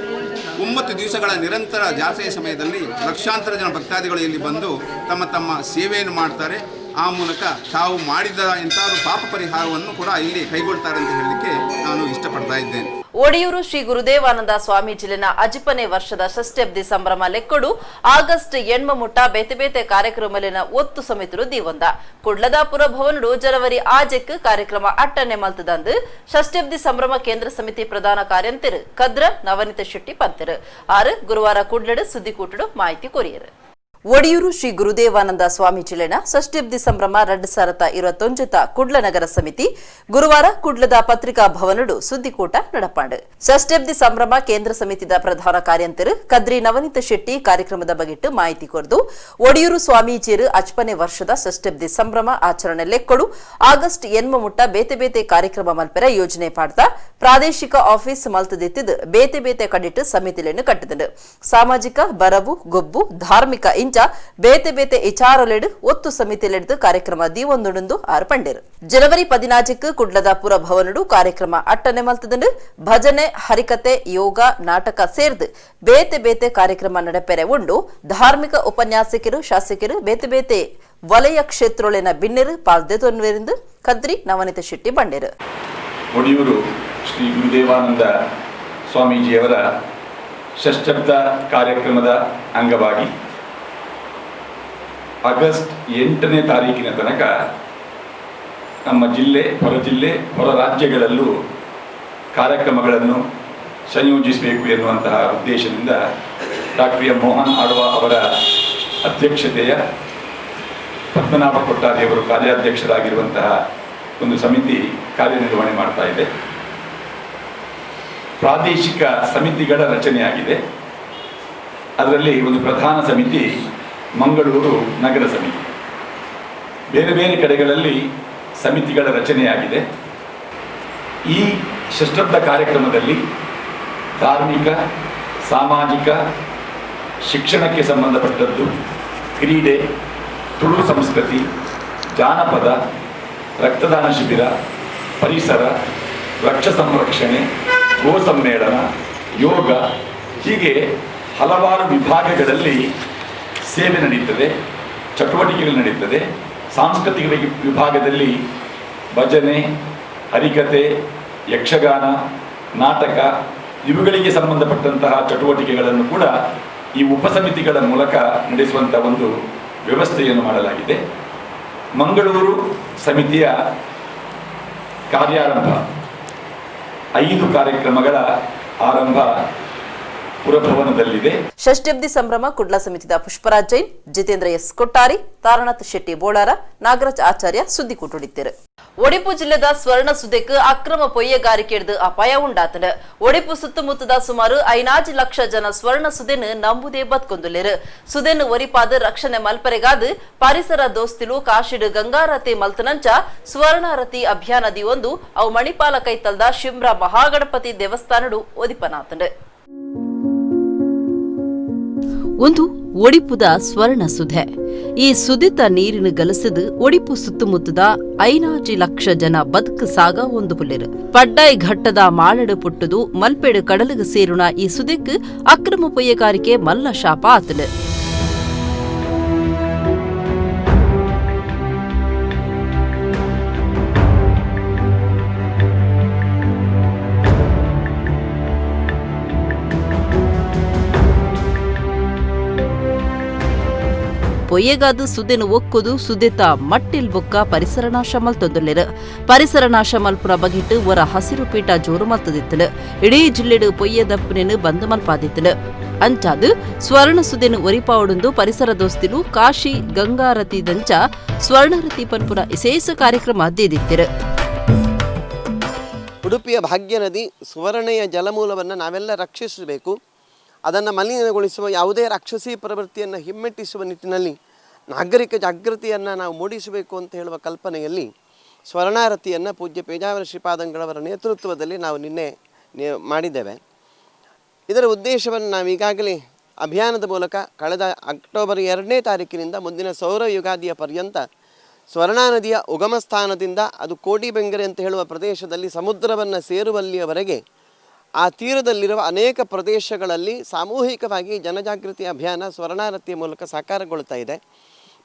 9 ದಿವಸಗಳ ನಿರಂತರ ಜಾತ್ರೆಯ ಸಮಯದಲ್ಲಿ ಲಕ್ಷಾಂತರ ಜನ ಭಕ್ತಾದಿಗಳು ಇಲ್ಲಿ ಬಂದು ತಮ್ಮ ತಮ್ಮ ಸೇವೆಯನ್ನು ಮಾಡ್ತಾರೆ. ಆ ಮೂಲಕ ತಾವು ಮಾಡಿದ ಎಂತಾದರೂ ಪಾಪ ಪರಿಹಾರವನ್ನು ಕೂಡ ಇಲ್ಲಿ ಕೈಗೊಳ್ತಾರೆ ಅಂತ ಹೇಳಲಿಕ್ಕೆ ನಾನು ಇಷ್ಟಪಡ್ತಾ ಇದ್ದೇನೆ. ಒಡಿಯೂರು ಶ್ರೀ ಗುರುದೇವಾನಂದ ಸ್ವಾಮೀಜಿಲಿನ ಅಜಿಪನೆ ವರ್ಷದ ಷಷ್ಠಬ್ದಿ ಸಂಭ್ರಮ ಲೆಕ್ಕೊಡು ಆಗಸ್ಟ್ 8 ಮುಟ್ಟ ಬೇತೆ ಬೇತೆ ಕಾರ್ಯಕ್ರಮಲಿನ ಒತ್ತು ಸಮಿತಿರು ದೀವಂದ ಕುಡ್ಲದಾಪುರ ಭವನಡು ಜನವರಿ 6 ಕಾರ್ಯಕ್ರಮ ಅಟ್ಟನೆ ಮಲ್ತದಂದು ಷಷ್ಠಬ್ದಿ ಸಂಭ್ರಮ ಕೇಂದ್ರ ಸಮಿತಿ ಪ್ರಧಾನ ಕಾರ್ಯಂತಿರು ಕದ್ರ ನವನೀತ ಶೆಟ್ಟಿ ಪಂತಿರು ಆರು ಗುರುವಾರ ಕುಡ್ಲಡು ಸುದ್ದಿಕೂಟಡು ಮಾಹಿತಿ ಕೊರಿಯರು. ಒಡಿಯೂರು ಶ್ರೀ ಗುರುದೇವಾನಂದ ಸ್ವಾಮೀಜಿಲಿನ ಷಷ್ಠಬ್ದಿ ಸಂಭ್ರಮ 2021 ಕುಡ್ಲ ನಗರ ಸಮಿತಿ ಗುರುವಾರ ಕುಡ್ಲದ ಪತ್ರಿಕಾ ಭವನಡು ಸುದ್ದಿಕೂಟ ನಡಪಾಂಡು. ಷಷ್ಠಬ್ದಿ ಸಂಭ್ರಮ ಕೇಂದ್ರ ಸಮಿತಿದ ಪ್ರಧಾನ ಕಾರ್ಯಂತರು ಕದ್ರಿ ನವನೀತ ಶೆಟ್ಟಿ ಕಾರ್ಯಕ್ರಮದ ಬಗೆಟ್ಟು ಮಾಹಿತಿ ಕೊರದು ಒಡಿಯೂರು ಸ್ವಾಮೀಜಿಯರು ಅಜ್ಪನೆ ವರ್ಷದ ಷಷ್ಠಬ್ದಿ ಸಂಭ್ರಮ ಆಚರಣೆ ಲೆಕ್ಕೊಡು ಆಗಸ್ಟ್ 8 ಮುಟ್ಟ ಬೇತೆ ಬೇತೆ ಕಾರ್ಯಕ್ರಮ ಮಲ್ಪೆರ ಯೋಜನೆ ಪಾಡ್ತಾ ಪ್ರಾದೇಶಿಕ ಆಫೀಸ್ ಮಲ್ತದಿತ್ತಿದ್ದು ಬೇತೆ ಬೇತೆ ಕಡಿಟ್ಟು ಸಮಿತಿಯನ್ನು ಕಟ್ಟಿದರು. ಸಾಮಾಜಿಕ ಬರವು ಗೊಬ್ಬು ಧಾರ್ಮಿಕ ಬೇತೆ ಬೇತೆ ವಿಚಾರಲೆಡು ಒತ್ತು ಸಮಿತಿಲೆಡ್ದು ಕಾರ್ಯಕ್ರಮ ದೀವೊಂದುಂದು ಆರ್ಪಂಡೇರು. ಜನವರಿ 14 ಕುಡ್ಲದ ಪುರ ಭವನಡು ಕಾರ್ಯಕ್ರಮ ಅಟ್ಟನೆ ಮಲ್ತದಂಡು ಭಜನೆ ಹರಿಕತೆ ಯೋಗ ನಾಟಕ ಸೇರ್ದು ಬೇತೆ ಬೇತೆ ಕಾರ್ಯಕ್ರಮ ನಡೆಪೆರೆ ಉಂಡು ಧಾರ್ಮಿಕ ಉಪನ್ಯಾಸಕರು ಶಾಸಕರು ಬೇತೆ ಬೇತೆ ವಲಯ ಕ್ಷೇತ್ರೊಳಿನ ಬಿನ್ನೆರು ಪಾಲ್ದೆತೊನ್ವೆರಿಂದು ಕದ್ರಿ ನವನೀತ ಶೆಟ್ಟಿ ಬಂಡೇರು. ಒಡಿಯೂರು ಶ್ರೀ ಗುರುದೇವಾನಂದ ಸ್ವಾಮೀಜಿಯವರ ಷಷ್ಠಬ್ದ ಕಾರ್ಯಕ್ರಮದ ಅಂಗವಾಗಿ ಆಗಸ್ಟ್ 8ನೇ ತಾರೀಕಿನ ತನಕ ನಮ್ಮ ಜಿಲ್ಲೆ ಹೊರ ರಾಜ್ಯಗಳಲ್ಲೂ ಕಾರ್ಯಕ್ರಮಗಳನ್ನು ಸಂಯೋಜಿಸಬೇಕು ಎನ್ನುವಂತಹ ಉದ್ದೇಶದಿಂದ ಡಾಕ್ಟರ್ ಎಂ ಮೋಹನ್ ಆಳ್ವ ಅವರ ಅಧ್ಯಕ್ಷತೆಯ ಪದ್ಮನಾಭ ಕೊಟ್ಟಾರಿಯವರು ಕಾರ್ಯಾಧ್ಯಕ್ಷರಾಗಿರುವಂತಹ ಒಂದು ಸಮಿತಿ ಕಾರ್ಯನಿರ್ವಹಣೆ ಮಾಡ್ತಾ ಇದೆ. ಪ್ರಾದೇಶಿಕ ಸಮಿತಿಗಳ ರಚನೆಯಾಗಿದೆ. ಅದರಲ್ಲಿ ಒಂದು ಪ್ರಧಾನ ಸಮಿತಿ ಮಂಗಳೂರು ನಗರ ಸಮಿತಿ. ಬೇರೆ ಬೇರೆ ಕಡೆಗಳಲ್ಲಿ ಸಮಿತಿಗಳ ರಚನೆಯಾಗಿದೆ. ಈ ಷಷ್ಠಬ್ದ ಕಾರ್ಯಕ್ರಮದಲ್ಲಿ ಧಾರ್ಮಿಕ, ಸಾಮಾಜಿಕ, ಶಿಕ್ಷಣಕ್ಕೆ ಸಂಬಂಧಪಟ್ಟದ್ದು, ಕ್ರೀಡೆ, ತುಳು ಸಂಸ್ಕೃತಿ, ಜಾನಪದ, ರಕ್ತದಾನ ಶಿಬಿರ, ಪರಿಸರ, ವೃಕ್ಷ ಸಂರಕ್ಷಣೆ, ಗೋ ಸಮ್ಮೇಳನ, ಯೋಗ, ಹೀಗೆ ಹಲವಾರು ವಿಭಾಗಗಳಲ್ಲಿ ಸೇವೆ ನಡೆಯುತ್ತದೆ, ಚಟುವಟಿಕೆಗಳು ನಡೆಯುತ್ತದೆ. ಸಾಂಸ್ಕೃತಿಕ ವಿಭಾಗದಲ್ಲಿ ಭಜನೆ, ಹರಿಕತೆ, ಯಕ್ಷಗಾನ, ನಾಟಕ ಇವುಗಳಿಗೆ ಸಂಬಂಧಪಟ್ಟಂತಹ ಚಟುವಟಿಕೆಗಳನ್ನು ಕೂಡ ಈ ಉಪಸಮಿತಿಗಳ ಮೂಲಕ ನಡೆಸುವಂಥ ಒಂದು ವ್ಯವಸ್ಥೆಯನ್ನು ಮಾಡಲಾಗಿದೆ. ಮಂಗಳೂರು ಸಮಿತಿಯ ಕಾರ್ಯಾರಂಭ 5 ಕಾರ್ಯಕ್ರಮಗಳ ಆರಂಭ ಪುರಭವನದಲ್ಲಿದೆ. ಷಷ್ಠಬ್ದಿ ಸಂಭ್ರಮ ಕುಡ್ಲ ಸಮಿತಿದ ಪುಷ್ಪರಾಜ್ ಜೈನ್, ಜಿತೇಂದ್ರ ಎಸ್ ಕೊಟ್ಟಾರಿ, ತಾರನಾಥ್ ಶೆಟ್ಟಿ ಬೋಳಾರ, ನಾಗರಾಜ್ ಆಚಾರ್ಯ ಸುದ್ದಿ ಕೂಟುಡಿದ್ದಾರೆ. ಒಡಿಪು ಜಿಲ್ಲೆದ ಸ್ವರ್ಣ ಸುದೆಕ್ ಅಕ್ರಮ ಪೊಯ್ಯಗಾರಿಕೆ ಹಿಡಿದು ಅಪಾಯ ಉಂಟಾತನ. ಒಡಿಪು ಸುತ್ತಮುತ್ತದ ಸುಮಾರು 5 ಲಕ್ಷ ಜನ ಸ್ವರ್ಣ ಸುದೆನ್ ನಂಬುದೇ ಬತ್ಕೊಂದುಲ್ಲೇರು. ಸುದೆನ್ ಒರಿಪಾದ ರಕ್ಷಣೆ ಮಲ್ಪರೆಗಾದ ಪರಿಸರ ದೋಸ್ತಿಲು ಕಾಶಿಡ್ ಗಂಗಾರತಿ ಮಲ್ತನಂಚ ಸ್ವರ್ಣಾರತಿ ಅಭಿಯಾನದಿ ಒಂದು ಅವು ಮಣಿಪಾಲ ಕೈತಲ್ದ ಶಿಮ್ರ ಮಹಾಗಣಪತಿ ದೇವಸ್ಥಾನಡು ಒದಿಪನಾತನ. ಒಂದು ಒಡಿಪುದ ಸ್ವರ್ಣ ಸುಧೆ. ಈ ಸುದಿತ ನೀರಿನ ಗಲಸದು ಒಡಿಪು ಸುತ್ತಮುತ್ತದ 5 ಲಕ್ಷ ಜನ ಬದುಕು ಸಾಗ ಒಂದು ಪುಲ್ಲೆರು. ಪಡ್ಡಾಯ್ ಘಟ್ಟದ ಮಾಳಡು ಪುಟ್ಟದು ಮಲ್ಪೇಡು ಕಡಲಿಗೆ ಸೇರುಣ ಈ ಸುದೆಕ್ ಅಕ್ರಮ ಪೊಯ್ಯಗಾರಿಕೆ ಮಲ್ಲ ಶಾಪ ಆತಲು. ಪೊಯ್ಯಗಾದ ಸುದೆನು ಒಕ್ಕುದು ಸುದೆತ ಮಟ್ಟಿಲ್ ಬೊಕ್ಕ ಪರಿಸರ ನಾಶ ಮಲ್ತೊಂದುಲ್ಲೆರು. ಪರಿಸರ ನಾಶ ಮಲ್ಪುನ ಬಗೆಟ್ಟು ಒರ ಹಸಿರು ಪೀಠ ಜೋರು ಮಲ್ತದಿತ್ತಲು. ಇಡೀ ಜಿಲ್ಲೆಡು ಪೊಯ್ಯ ದಪ್ಪುನೆನು ಬಂದು ಮಲ್ಪಾದಿತ್ತಲು. ಅಂಚಾದು ಸ್ವರ್ಣ ಸುದೆನು ಒರಿಪಾವಡುಂದು ಪರಿಸರ ದೋಸ್ತಿಲು ಕಾಶಿ ಗಂಗಾರತಿ ದಂಚ ಸ್ವರ್ಣರತಿ ಪನ್ಪುನ ವಿಶೇಷ ಕಾರ್ಯಕ್ರಮ ದೇದಿತ್ತಿರು. ಉಡುಪಿಯ ಭಾಗ್ಯ ನದಿ ಸುವರ್ಣೆಯ ಜಲಮೂಲವನ್ನು ನಾವೆಲ್ಲ ರಕ್ಷಿಸಬೇಕು. ಅದನ್ನು ಮಲಿನಗೊಳಿಸುವ ಯಾವುದೇ ರಾಕ್ಷಸಿ ಪ್ರವೃತ್ತಿಯನ್ನು ಹಿಮ್ಮೆಟ್ಟಿಸುವ ನಿಟ್ಟಿನಲ್ಲಿ ನಾಗರಿಕ ಜಾಗೃತಿಯನ್ನು ನಾವು ಮೂಡಿಸಬೇಕು ಅಂತ ಹೇಳುವ ಕಲ್ಪನೆಯಲ್ಲಿ ಸ್ವರ್ಣಾರತಿಯನ್ನು ಪೂಜ್ಯ ಪೇಜಾವರ ಶ್ರೀಪಾದಂಗಳವರ ನೇತೃತ್ವದಲ್ಲಿ ನಾವು ನಿನ್ನೆ ಮಾಡಿದ್ದೇವೆ. ಇದರ ಉದ್ದೇಶವನ್ನು ನಾವು ಈಗಾಗಲೇ ಅಭಿಯಾನದ ಮೂಲಕ ಕಳೆದ ಅಕ್ಟೋಬರ್ 2ನೇ ತಾರೀಕಿನಿಂದ ಮುಂದಿನ ಸೌರ ಯುಗಾದಿಯ ಪರ್ಯಂತ ಸ್ವರ್ಣಾ ನದಿಯ ಉಗಮ ಸ್ಥಾನದಿಂದ ಅದು ಕೋಡಿಬೆಂಗರೆ ಅಂತ ಹೇಳುವ ಪ್ರದೇಶದಲ್ಲಿ ಸಮುದ್ರವನ್ನು ಸೇರುವಲ್ಲಿಯವರೆಗೆ ಆ ತೀರದಲ್ಲಿರುವ ಅನೇಕ ಪ್ರದೇಶಗಳಲ್ಲಿ ಸಾಮೂಹಿಕವಾಗಿ ಜನಜಾಗೃತಿ ಅಭಿಯಾನ ಸ್ವರ್ಣಾರತಿಯ ಮೂಲಕ ಸಾಕಾರಗೊಳ್ತಾ ಇದೆ.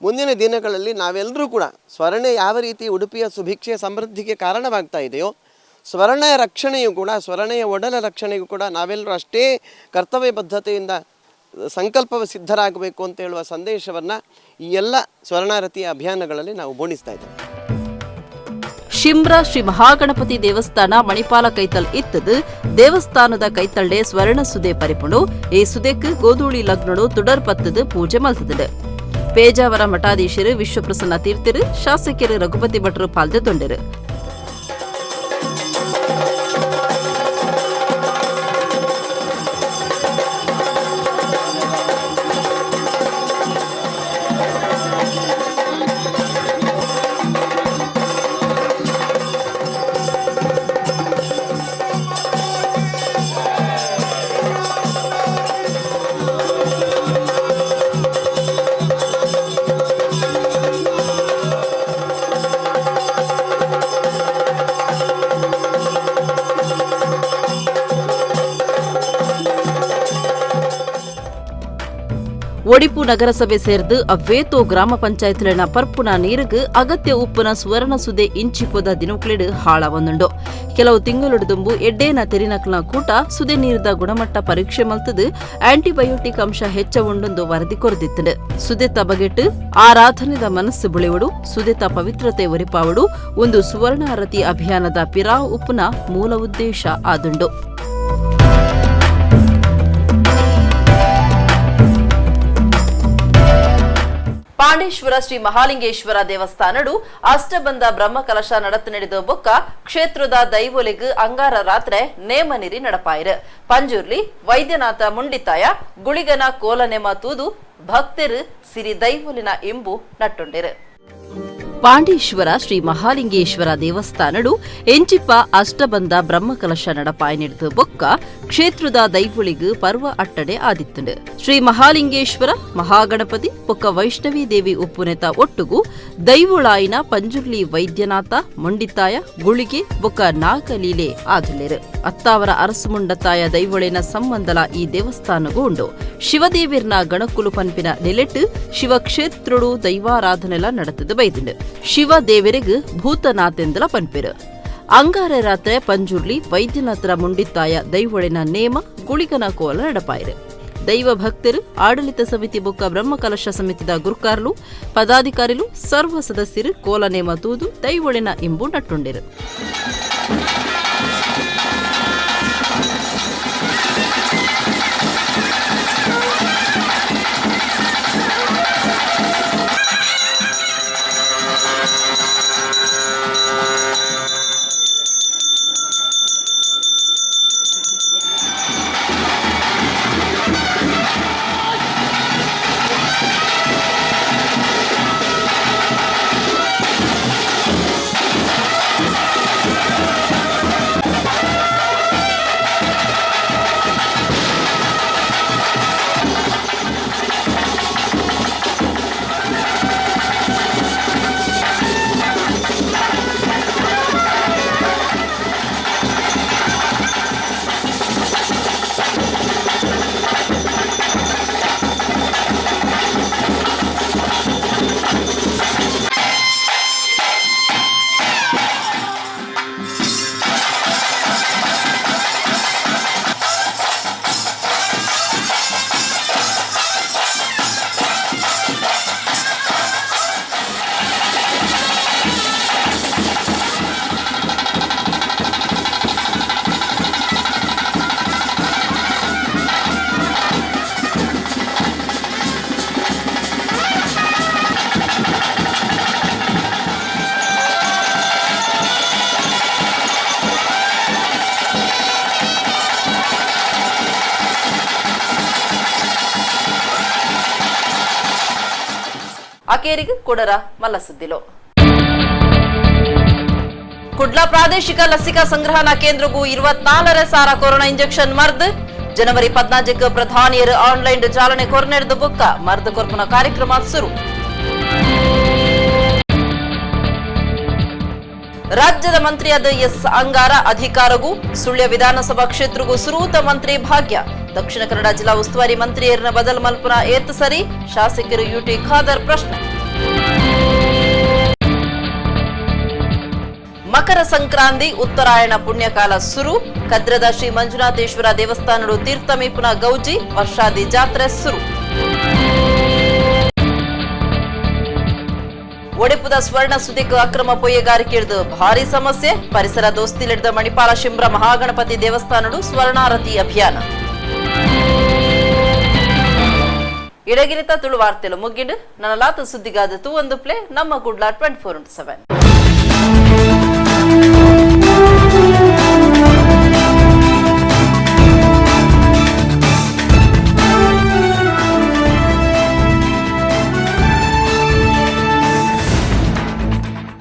ಮುಂದಿನ ದಿನಗಳಲ್ಲಿ ನಾವೆಲ್ಲರೂ ಕೂಡ ಸ್ವರ್ಣ ಯಾವ ರೀತಿ ಉಡುಪಿಯ ಸುಭಿಕ್ಷೆಯ ಸಮೃದ್ಧಿಗೆ ಕಾರಣವಾಗ್ತಾ ಇದೆಯೋ ಸ್ವರ್ಣೆಯ ರಕ್ಷಣೆಯೂ ಕೂಡ, ಸ್ವರ್ಣೆಯ ಒಡಲ ರಕ್ಷಣೆಯೂ ಕೂಡ ನಾವೆಲ್ಲರೂ ಅಷ್ಟೇ ಕರ್ತವ್ಯ ಬದ್ಧತೆಯಿಂದ ಸಂಕಲ್ಪವ ಸಿದ್ಧರಾಗಬೇಕು ಅಂತ ಹೇಳುವ ಸಂದೇಶವನ್ನು ಈ ಎಲ್ಲ ಸ್ವರ್ಣಾರತಿಯ ಅಭಿಯಾನಗಳಲ್ಲಿ ನಾವು ಮೂಡಿಸ್ತಾ ಇದ್ದೇವೆ. ಶಿಮ್ರ ಶ್ರೀ ಮಹಾಗಣಪತಿ ದೇವಸ್ಥಾನ ಮಣಿಪಾಲ ಕೈತಲ್ ಇತ್ತದು. ದೇವಸ್ಥಾನದ ಕೈತಳ್ಳೆ ಸ್ವರ್ಣ ಸುದೆ ಪರಿಪುಂಡು ಈ ಸುದೆಕ್ ಗೋಧೂಳಿ ಲಗ್ನಡು ತುಡರ್ ಪತ್ತದು ಪೂಜೆ ಮಲ್ತದು. ಪೇಜಾವರ ಮಠಾಧೀಶರು ವಿಶ್ವಪ್ರಸನ್ನ ತೀರ್ಥರು, ಶಾಸಕರು ರಘುಪತಿ ಭಟ್ರು ಪಾಲ್ಗೊಂಡರು. ಒಡಿಪು ನಗರಸಭೆ ಸೇರ್ದು ಅವ್ವೇತೋ ಗ್ರಾಮ ಪಂಚಾಯತ್ಲನ ಪರ್ಪುನ ನೀರಿಗೆ ಅಗತ್ಯ ಉಪ್ಪುನ ಸುವರ್ಣ ಸುದೆ ಇಂಚಿಪೋದ ದಿನಕ್ಲೆಡು ಹಾಳ ಒಂದುಂಡು. ಕೆಲವು ತಿಂಗಳು ಎಡ್ಡೇನ ತೆರಿನಕ್ಲ ಕೂಟ ಸುದೆ ನೀರಿದ ಗುಣಮಟ್ಟ ಪರೀಕ್ಷೆ ಮಲ್ತದು ಆಂಟಿಬಯೋಟಿಕ್ ಅಂಶ ಹೆಚ್ಚ ಉಂಡೊಂದು ವರದಿ ಕೊರದಿತ್ತದು. ಸುದೆತ ಬಗೆಟ್ ಆರಾಧನೆದ ಮನಸ್ಸು ಬುಳಿವಡು, ಸುದೆತ ಪವಿತ್ರತೆ ಒರಿಪಾವಡು ಒಂದು ಸುವರ್ಣಾರತಿ ಅಭಿಯಾನದ ಪಿರಾವ್ ಉಪ್ಪುನ ಮೂಲ ಉದ್ದೇಶ ಆದುಂಡು. ಪಾಂಡೇಶ್ವರ ಶ್ರೀ ಮಹಾಲಿಂಗೇಶ್ವರ ದೇವಸ್ಥಾನಡು ಅಷ್ಟಬಂಧ ಬ್ರಹ್ಮಕಲಶ நடத்து ನಡೆದ ಬೊಕ್ಕ ಕ್ಷೇತ್ರದ ದೈವೊಲಿಗು ಅಂಗಾರ ರಾತ್ರೆ ನೇಮ ನೀರಿ ನಡಪಾಯಿರು ಪಂಜುರ್ಲಿ ವೈದ್ಯನಾಥ ಮುಂಡಿತಾಯ ಗುಳಿಗನ ಕೋಲನೆಮ ತೂದು ಭಕ್ತರು ಸಿರಿ ದೈವೊಲಿನ ಇಂಬು ನಟ್ಟುಂಡಿರು. ಪಾಂಡೇಶ್ವರ ಶ್ರೀ ಮಹಾಲಿಂಗೇಶ್ವರ ದೇವಸ್ಥಾನಡು ಎಂಚಿಪ್ಪ ಅಷ್ಟಬಂಧ ಬ್ರಹ್ಮಕಲಶ ನಡಪಾಯ ನಡೆದ ಬೊಕ್ಕ ಕ್ಷೇತ್ರದ ದೈವೊಳಿಗು ಪರ್ವ ಅಟ್ಟಡೆ ಆದಿತ್ತುಂಡು. ಶ್ರೀ ಮಹಾಲಿಂಗೇಶ್ವರ ಮಹಾಗಣಪತಿ ಬೊಕ್ಕ ವೈಷ್ಣವಿ ದೇವಿ ಉಪ್ಪುನೆತ ಒಟ್ಟುಗು ದೈವೊಳಾಯಿನ ಪಂಜುರ್ಲಿ ವೈದ್ಯನಾಥ ಮೊಂಡಿತಾಯ ಗುಳಿಗೆ ಬೊಕ್ಕ ನಾಗಲೀಲೆ ಆದುಲ್ಲೆರು. ಅತ್ತಾವರ ಅರಸು ಮುಂಡತಾಯ ದೈವೊಳೆನ ಸಂಬಂಧಲ ಈ ದೇವಸ್ಥಾನಗೂ ಉಂಡು. ಶಿವದೇವಿರ್ನ ಗಣಕುಲು ಪನ್ಪಿನ ನೆಲೆಟ್ಟು ಶಿವಕ್ಷೇತ್ರುಡು ದೈವಾರಾಧನೆಲ ನಡೆತದು ಬೈದುಂಡು. ಶಿವ ದೇವರಿಗೂ ಭೂತನಾಥೆಂದಲ ಪನ್ಪೆರು. ಅಂಗಾರ ರಾತ್ರೆ ಪಂಜುರ್ಲಿ ವೈದ್ಯನಾಥರ ಮುಂಡಿತಾಯ ದೈವೊಳೆನ ನೇಮ ಗುಳಿಗನ ಕೋಲ ನಡಪಾಯಿರು. ದೈವ ಭಕ್ತರು ಆಡಳಿತ ಸಮಿತಿ ಬೊಕ್ಕ ಬ್ರಹ್ಮಕಲಶ ಸಮಿತಿದ ಗುರುಕಾರ್ಲು ಪದಾಧಿಕಾರಿಲು ಸರ್ವ ಸದಸ್ಯರು ಕೋಲ ನೇಮ ತೂದು ದೈವೊಳೆನ ಇಂಬು ನಟ್ಟುಂಡಿರು. ಅಕೇರಿಗೆ ಕೊಡರ ಮಲ್ಲಸುದ್ದಿಲು. ಕುಡ್ಲ ಪ್ರಾದೇಶಿಕ ಲಸಿಕಾ ಸಂಗ್ರಹಣಾ ಕೇಂದ್ರಗೂ 24,000 ಕೊರೋನಾ ಇಂಜೆಕ್ಷನ್ ಮರ್ದು ಜನವರಿ 14 ಪ್ರಧಾನಿಯರು ಆನ್ಲೈನ್ ಚಾಲನೆ ಕೊರನೆಡ್ದು ಬೊಕ್ಕ ಮರ್ದು ಕೊರ್ಪುನ ಕಾರ್ಯಕ್ರಮ ಶುರು. ರಾಜ್ಯದ ಮಂತ್ರಿಯಾದ ಎಸ್ ಅಂಗಾರ ಅಧಿಕಾರಗೂ ಸುಳ್ಯ ವಿಧಾನಸಭಾ ಕ್ಷೇತ್ರಗೂ ಸುರೂತ ಮಂತ್ರಿ ಭಾಗ್ಯ. ದಕ್ಷಿಣ ಕನ್ನಡ ಜಿಲ್ಲಾ ಉಸ್ತುವಾರಿ ಮಂತ್ರಿಯರನ್ನ ಬದಲು ಮಲ್ಪುನ ಏತ್ ಸರಿ ಶಾಸಕರು ಯುಟಿ ಖಾದರ್ ಪ್ರಶ್ನೆ. ಮಕರ ಸಂಕ್ರಾಂತಿ ಉತ್ತರಾಯಣ ಪುಣ್ಯಕಾಲ ಸುರು. ಕದ್ರದ ಶ್ರೀ ಮಂಜುನಾಥೇಶ್ವರ ದೇವಸ್ಥಾನಡು ತೀರ್ಥಮೀಪುನ ಗೌಜಿ ವರ್ಷಾದಿ ಜಾತ್ರೆ ಸುರು. ಒಡೆಪುದ ಸ್ವರ್ಣ ಸುದಿಕ್ ಅಕ್ರಮ ಪೊಯ್ಯಗಾರಿಕೆ ಹಿಡಿದು ಭಾರಿ ಸಮಸ್ಯೆ. ಪರಿಸರ ದೋಸ್ತಿಲಿಡಿದ ಮಣಿಪಾಲ ಶಿಂಬ್ರ ಮಹಾಗಣಪತಿ ದೇವಸ್ಥಾನಡು ಸ್ವರ್ಣಾರತಿ ಅಭಿಯಾನ. ಇಡಗಿರಿತ ತುಳು ವಾರ್ತೆಲು ಮುಗಿಂಡು ನನ್ನ ಲಾತು ಸುದ್ದಿಗಾದ ತೂ ಒಂದು ಪ್ಲೇ ನಮ್ಮ ಗುಡ್ಲಾ 24/7.